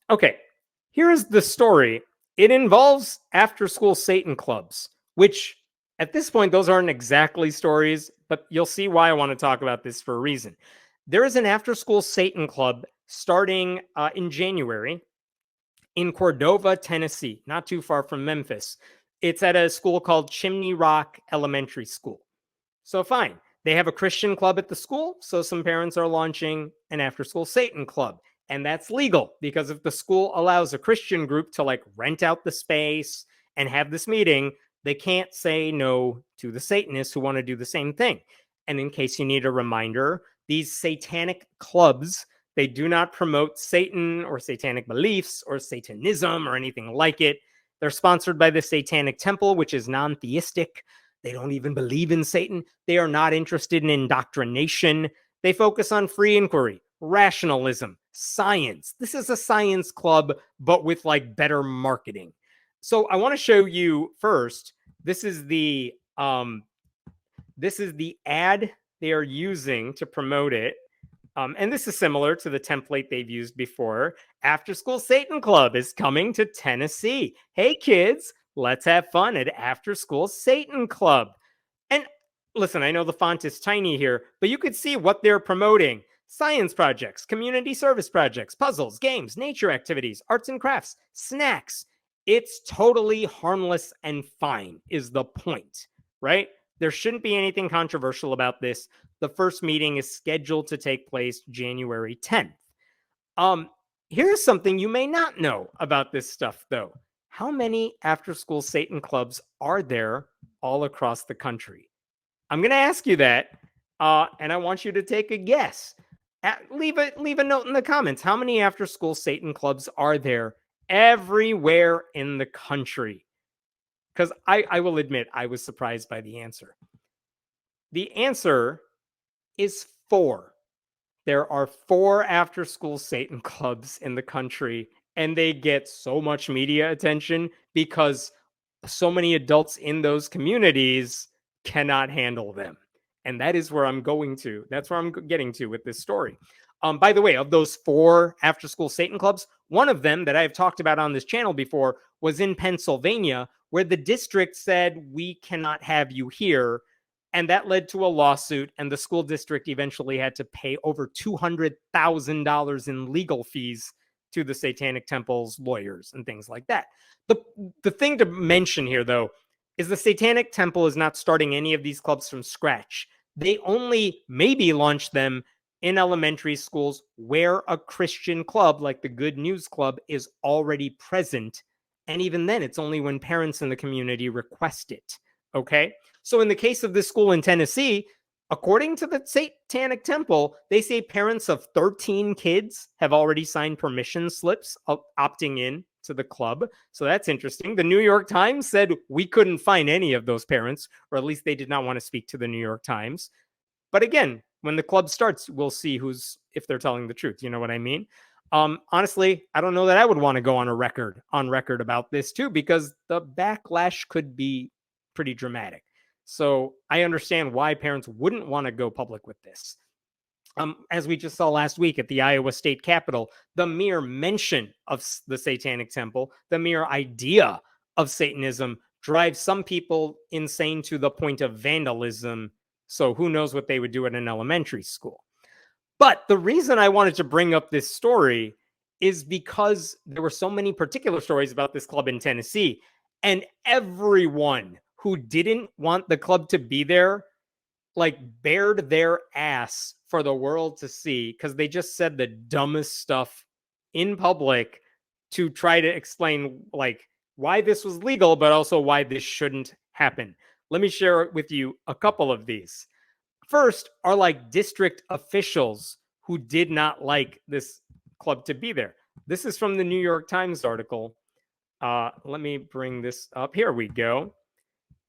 Okay, here is the story. It involves after-school Satan clubs, which at this point, those aren't exactly stories, but you'll see why I want to talk about this for a reason. There is an after-school Satan club starting in January in Cordova, Tennessee, not too far from Memphis. It's at a school called Chimneyrock Elementary School. So fine. They have a Christian club at the school, so some parents are launching an after-school Satan club. And that's legal because if the school allows a Christian group to like rent out the space and have this meeting, they can't say no to the Satanists who want to do the same thing. And in case you need a reminder, these satanic clubs, they do not promote Satan or satanic beliefs or Satanism or anything like it. They're sponsored by the Satanic Temple, which is non-theistic. They don't even believe in Satan. They are not interested in indoctrination. They focus on free inquiry, rationalism, science. This is a science club, but with like better marketing. So I want to show you first. This is the ad they are using to promote it. And this is similar to the template they've used before. After School Satan Club is coming to Tennessee. Hey, kids, let's have fun at After School Satan Club. And listen, I know the font is tiny here, but you could see what they're promoting. Science projects, community service projects, puzzles, games, nature activities, arts and crafts, snacks. It's totally harmless and fine is the point, right? There shouldn't be anything controversial about this. The first meeting is scheduled to take place January 10th. Here's something you may not know about this stuff, though. How many after-school Satan clubs are there all across the country? I'm going to ask you that, and I want you to take a guess. Leave a note in the comments. How many after-school Satan clubs are there everywhere in the country? Because I will admit I was surprised by the answer. The answer is 4. There are 4 after-school Satan clubs in the country, and they get so much media attention because so many adults in those communities cannot handle them. And that is where I'm going to. That's where I'm getting to with this story. By the way, of those 4 after-school Satan clubs, one of them that I've talked about on this channel before was in Pennsylvania, where the district said, we cannot have you here. And that led to a lawsuit, and the school district eventually had to pay over $200,000 in legal fees to the Satanic Temple's lawyers and things like that. The thing to mention here, though, is the Satanic Temple is not starting any of these clubs from scratch. They only maybe launch them in elementary schools where a Christian club like the Good News Club is already present. And even then, it's only when parents in the community request it. Okay? So in the case of this school in Tennessee, according to the Satanic Temple, they say parents of 13 kids have already signed permission slips opting in to the club. So that's interesting. The New York Times said we couldn't find any of those parents, or at least they did not want to speak to the New York Times. But again, when the club starts, we'll see if they're telling the truth. You know what I mean? Honestly, I don't know that I would want to go on record about this too, because the backlash could be pretty dramatic. So I understand why parents wouldn't want to go public with this. As we just saw last week at the Iowa State Capitol, the mere mention of the Satanic Temple, the mere idea of Satanism drives some people insane to the point of vandalism. So who knows what they would do at an elementary school. But the reason I wanted to bring up this story is because there were so many particular stories about this club in Tennessee, and everyone who didn't want the club to be there, like, bared their ass for the world to see because they just said the dumbest stuff in public to try to explain, like, why this was legal, but also why this shouldn't happen. Let me share with you a couple of these. First are like district officials who did not like this club to be there. This is from the New York Times article. Let me bring this up. Here we go.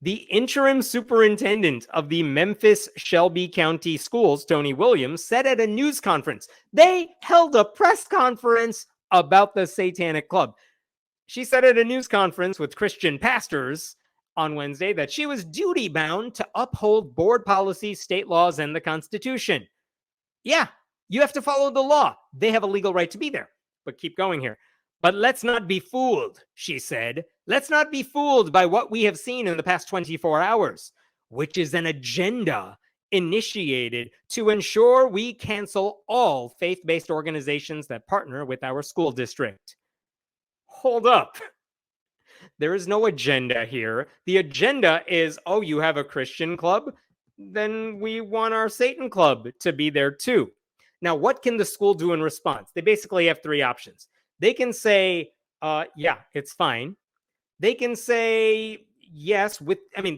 The interim superintendent of the Memphis Shelby County Schools, Tony Williams, said at a news conference, they held a press conference about the Satanic Club. She said at a news conference with Christian pastors on Wednesday that she was duty-bound to uphold board policy, state laws, and the Constitution. Yeah, you have to follow the law. They have a legal right to be there. But keep going here. But let's not be fooled, she said. Let's not be fooled by what we have seen in the past 24 hours, which is an agenda initiated to ensure we cancel all faith-based organizations that partner with our school district. Hold up. There is no agenda here. The agenda is, oh, you have a Christian club? Then we want our Satan club to be there too. Now, what can the school do in response? They basically have three options. They can say, yeah, it's fine. They can say yes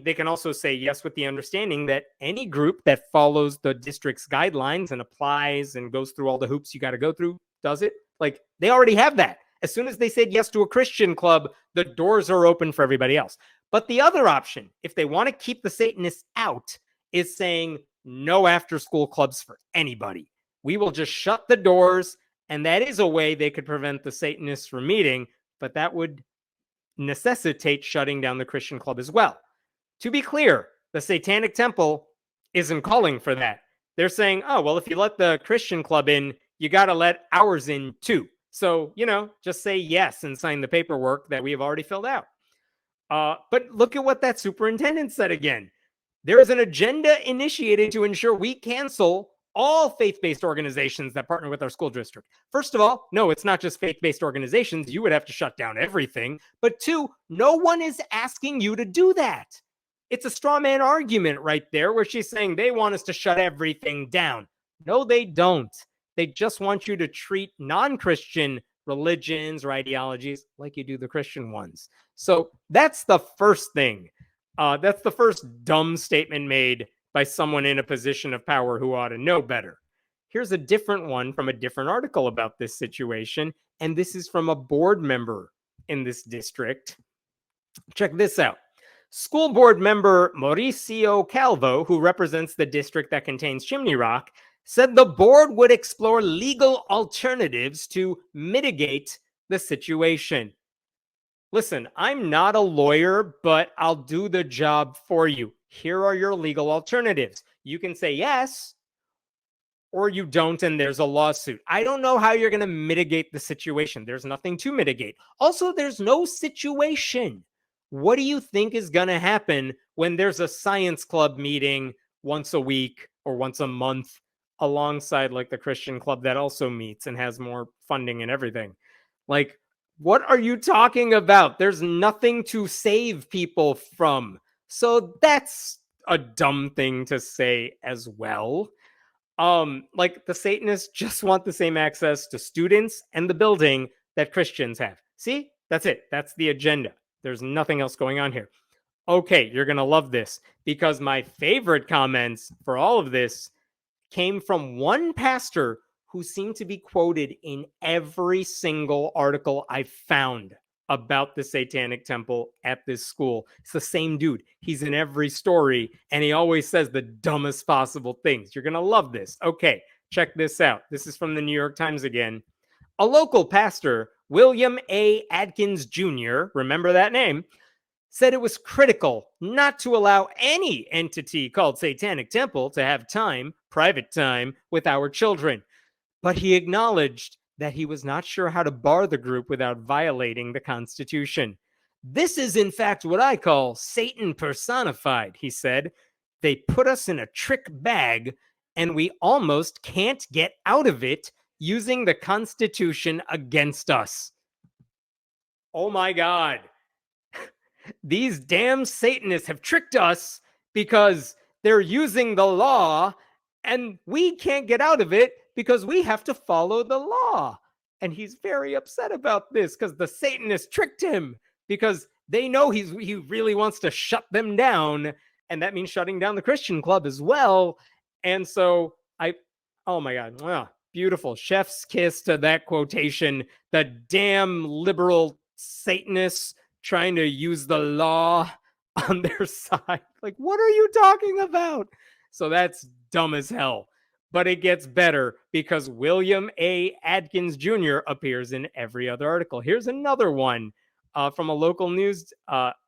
they can also say yes with the understanding that any group that follows the district's guidelines and applies and goes through all the hoops you got to go through does it. Like, they already have that. As soon as they said yes to a Christian club, the doors are open for everybody else. But the other option, if they want to keep the Satanists out, is saying no after-school clubs for anybody. We will just shut the doors, and that is a way they could prevent the Satanists from meeting, but that would necessitate shutting down the Christian club as well. To be clear, the Satanic Temple isn't calling for that. They're saying, oh, well, if you let the Christian club in, you got to let ours in too. So, just say yes and sign the paperwork that we have already filled out. But look at what that superintendent said again. There is an agenda initiated to ensure we cancel all faith-based organizations that partner with our school district. First of all, no, it's not just faith-based organizations. You would have to shut down everything. But two, no one is asking you to do that. It's a straw man argument right there where she's saying they want us to shut everything down. No, they don't. They just want you to treat non-Christian religions or ideologies like you do the Christian ones. So that's the first thing. That's the first dumb statement made by someone in a position of power who ought to know better. Here's a different one from a different article about this situation, and this is from a board member in this district. Check this out. School board member Mauricio Calvo, who represents the district that contains Chimney Rock, said the board would explore legal alternatives to mitigate the situation. Listen, I'm not a lawyer, but I'll do the job for you. Here are your legal alternatives. You can say yes, or you don't, and there's a lawsuit. I don't know how you're going to mitigate the situation. There's nothing to mitigate. Also, there's no situation. What do you think is going to happen when there's a science club meeting once a week or once a month alongside like the Christian club that also meets and has more funding and everything? Like, what are you talking about? There's nothing to save people from. So that's a dumb thing to say as well. Like, the Satanists just want the same access to students and the building that Christians have. See? That's it. That's the agenda. There's nothing else going on here. Okay, you're going to love this because my favorite comments for all of this came from one pastor who seemed to be quoted in every single article I found about the Satanic Temple at this school. It's the same dude. He's in every story, and he always says the dumbest possible things. You're going to love this. Okay, check this out. This is from the New York Times again. A local pastor, William A. Atkins Jr., remember that name, said it was critical not to allow any entity called Satanic Temple to have time, private time, with our children. But he acknowledged that he was not sure how to bar the group without violating the Constitution. This is, in fact, what I call Satan personified, he said. They put us in a trick bag, and we almost can't get out of it using the Constitution against us. Oh my God. These damn Satanists have tricked us because they're using the law, and we can't get out of it because we have to follow the law. And he's very upset about this because the Satanists tricked him because they know he really wants to shut them down. And that means shutting down the Christian club as well. And so oh my God, beautiful. Chef's kiss to that quotation. The damn liberal Satanists trying to use the law on their side. Like, what are you talking about? So that's dumb as hell. But it gets better because William A. Atkins Jr. appears in every other article. Here's another one from a local news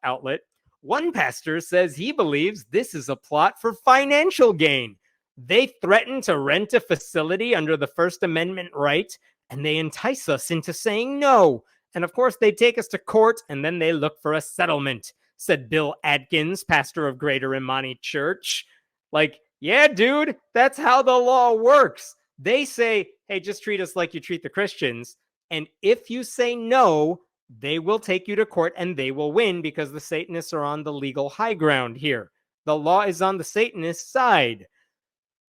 outlet. One pastor says he believes this is a plot for financial gain. They threaten to rent a facility under the First Amendment right, and they entice us into saying no. And of course, they take us to court and then they look for a settlement, said Bill Atkins, pastor of Greater Imani Church. Like, yeah, dude, that's how the law works. They say, hey, just treat us like you treat the Christians. And if you say no, they will take you to court and they will win because the Satanists are on the legal high ground here. The law is on the Satanist side.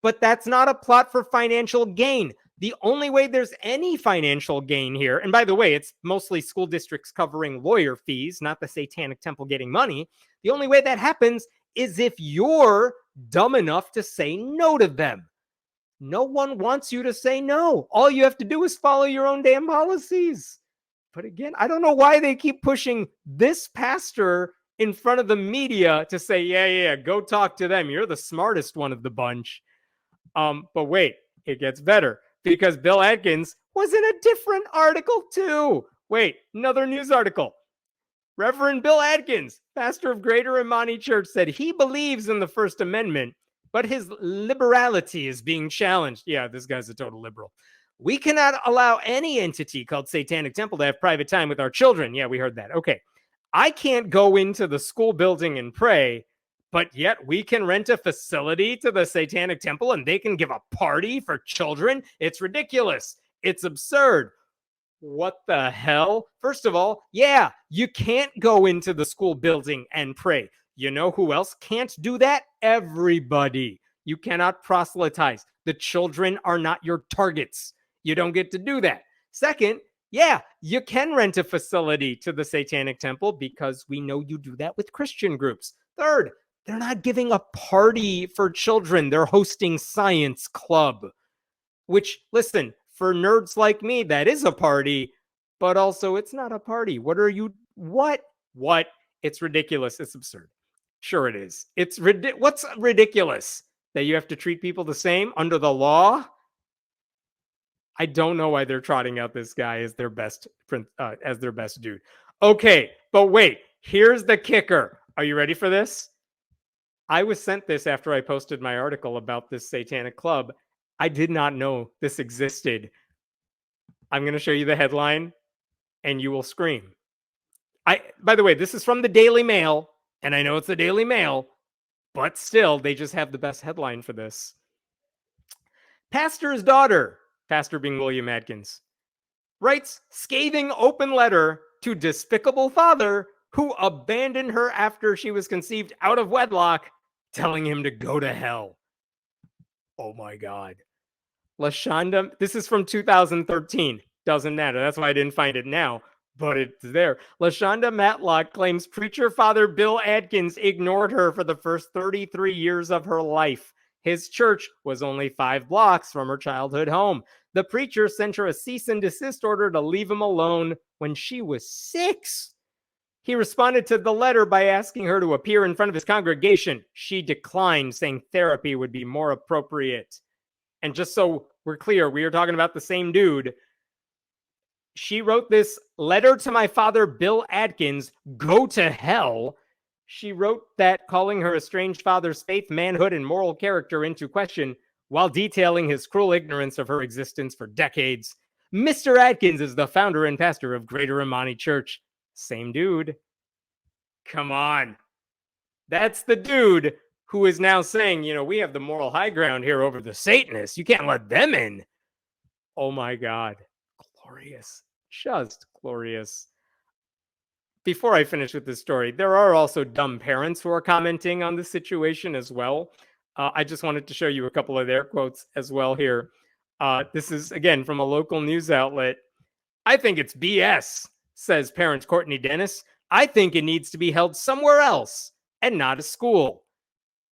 But that's not a plot for financial gain. The only way there's any financial gain here, and by the way, it's mostly school districts covering lawyer fees, not the Satanic Temple getting money. The only way that happens is if you're dumb enough to say no to them. No one wants you to say no. All you have to do is follow your own damn policies. But again, I don't know why they keep pushing this pastor in front of the media to say, yeah, go talk to them. You're the smartest one of the bunch. But wait, it gets better because Bill Atkins was in a different article too. Wait, another news article. Reverend Bill Atkins, pastor of Greater Imani Church, said he believes in the First Amendment, but his liberality is being challenged. Yeah, this guy's a total liberal. We cannot allow any entity called Satanic Temple to have private time with our children. Yeah, we heard that. Okay. I can't go into the school building and pray, but yet we can rent a facility to the Satanic Temple and they can give a party for children. It's ridiculous. It's absurd. What the hell? First of all, yeah, you can't go into the school building and pray. You know who else can't do that? Everybody. You cannot proselytize. The children are not your targets. You don't get to do that. Second, yeah, you can rent a facility to the Satanic Temple because we know you do that with Christian groups. Third, they're not giving a party for children. They're hosting science club, which, listen, for nerds like me, that is a party, but also it's not a party. What? It's ridiculous. It's absurd. Sure it is. What's ridiculous? That you have to treat people the same under the law? I don't know why they're trotting out this guy as their best dude. Okay, but wait, here's the kicker. Are you ready for this? I was sent this after I posted my article about this satanic club. I did not know this existed. I'm going to show you the headline and you will scream. By the way, this is from the Daily Mail, and I know it's the Daily Mail, but still, they just have the best headline for this. Pastor's daughter, pastor being William Atkins, writes scathing open letter to despicable father who abandoned her after she was conceived out of wedlock, telling him to go to hell. Oh my God. LaShonda, this is from 2013. Doesn't matter. That's why I didn't find it now, but it's there. LaShonda Matlock claims preacher father Bill Atkins ignored her for the first 33 years of her life. His church was only 5 blocks from her childhood home. The preacher sent her a cease and desist order to leave him alone when she was 6. He responded to the letter by asking her to appear in front of his congregation. She declined, saying therapy would be more appropriate. And just so we're clear, we are talking about the same dude. She wrote this letter to my father, Bill Atkins, go to hell. She wrote that, calling her estranged father's faith, manhood, and moral character into question while detailing his cruel ignorance of her existence for decades. Mr. Atkins is the founder and pastor of Greater Imani Church. Same dude. Come on. That's the dude who is now saying, we have the moral high ground here over the Satanists. You can't let them in. Oh my God. Glorious. Just glorious. Before I finish with this story, there are also dumb parents who are commenting on the situation as well. I just wanted to show you a couple of their quotes as well here. This is, again, from a local news outlet. I think it's BS, says parent Courtney Dennis. I think it needs to be held somewhere else and not a school.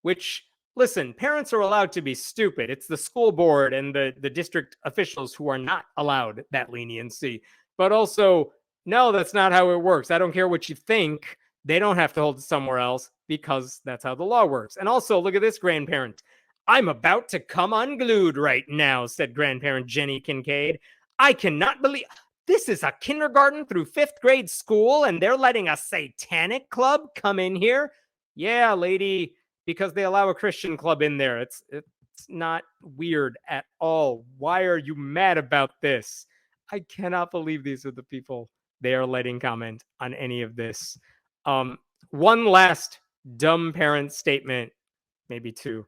Which, listen, parents are allowed to be stupid. It's the school board and the district officials who are not allowed that leniency. But also, no, that's not how it works. I don't care what you think. They don't have to hold it somewhere else because that's how the law works. And also, look at this grandparent. I'm about to come unglued right now, said grandparent Jenny Kincaid. I cannot believe this is a kindergarten through 5th grade school and they're letting a satanic club come in here. Yeah, lady, because they allow a Christian club in there. It's not weird at all. Why are you mad about this? I cannot believe these are the people they are letting comment on any of this. One last dumb parent statement, maybe two.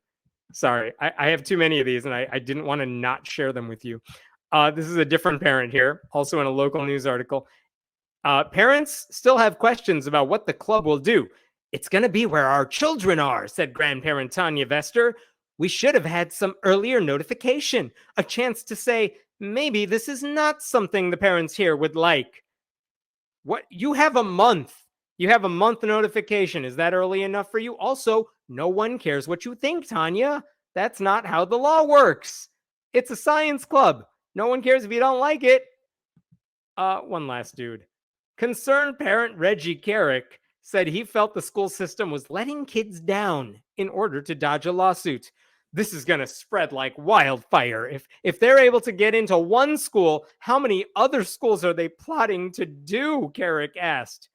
Sorry, I have too many of these, and I didn't want to not share them with you. This is a different parent here, also in a local news article. Parents still have questions about what the club will do. It's going to be where our children are, said grandparent Tanya Vester. We should have had some earlier notification, a chance to say, maybe this is not something the parents here would like. What? You have a month. You have a month notification. Is that early enough for you? Also, no one cares what you think, Tanya. That's not how the law works. It's a science club. No one cares if you don't like it. One last dude. Concerned parent Reggie Carrick said he felt the school system was letting kids down in order to dodge a lawsuit. This is going to spread like wildfire. If they're able to get into one school, how many other schools are they plotting to do? Carrick asked.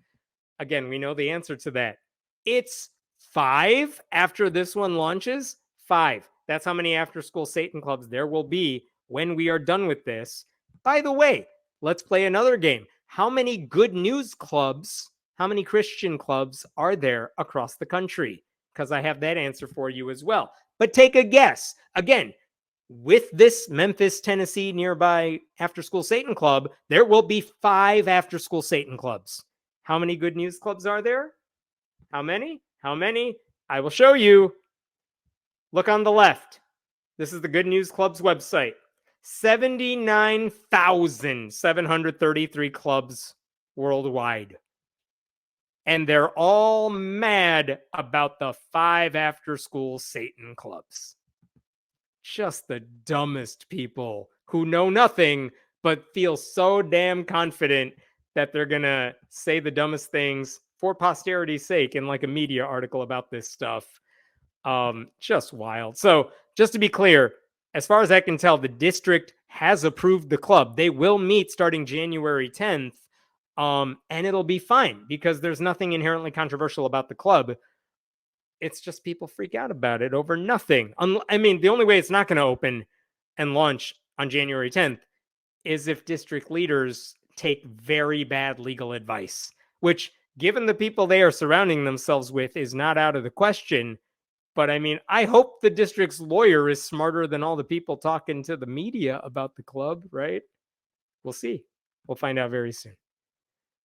Again, we know the answer to that. It's 5 after this one launches. 5. That's how many after-school Satan clubs there will be when we are done with this. By the way, let's play another game. How many good news clubs, how many Christian clubs are there across the country? Because I have that answer for you as well. But take a guess. Again, with this Memphis, Tennessee nearby after-school Satan club, there will be 5 after-school Satan clubs. How many good news clubs are there? How many? How many? I will show you. Look on the left. This is the Good News Club's website. 79,733 clubs worldwide. And they're all mad about the 5 after-school Satan clubs. Just the dumbest people who know nothing but feel so damn confident that they're going to say the dumbest things for posterity's sake in like a media article about this stuff. Just wild. So just to be clear, as far as I can tell, the district has approved the club. They will meet starting January 10th, and it'll be fine because there's nothing inherently controversial about the club. It's just people freak out about it over nothing. I mean, the only way it's not going to open and launch on January 10th is if district leaders take very bad legal advice, which, given the people they are surrounding themselves with, is not out of the question. But I mean, I hope the district's lawyer is smarter than all the people talking to the media about the club, right? We'll see. We'll find out very soon.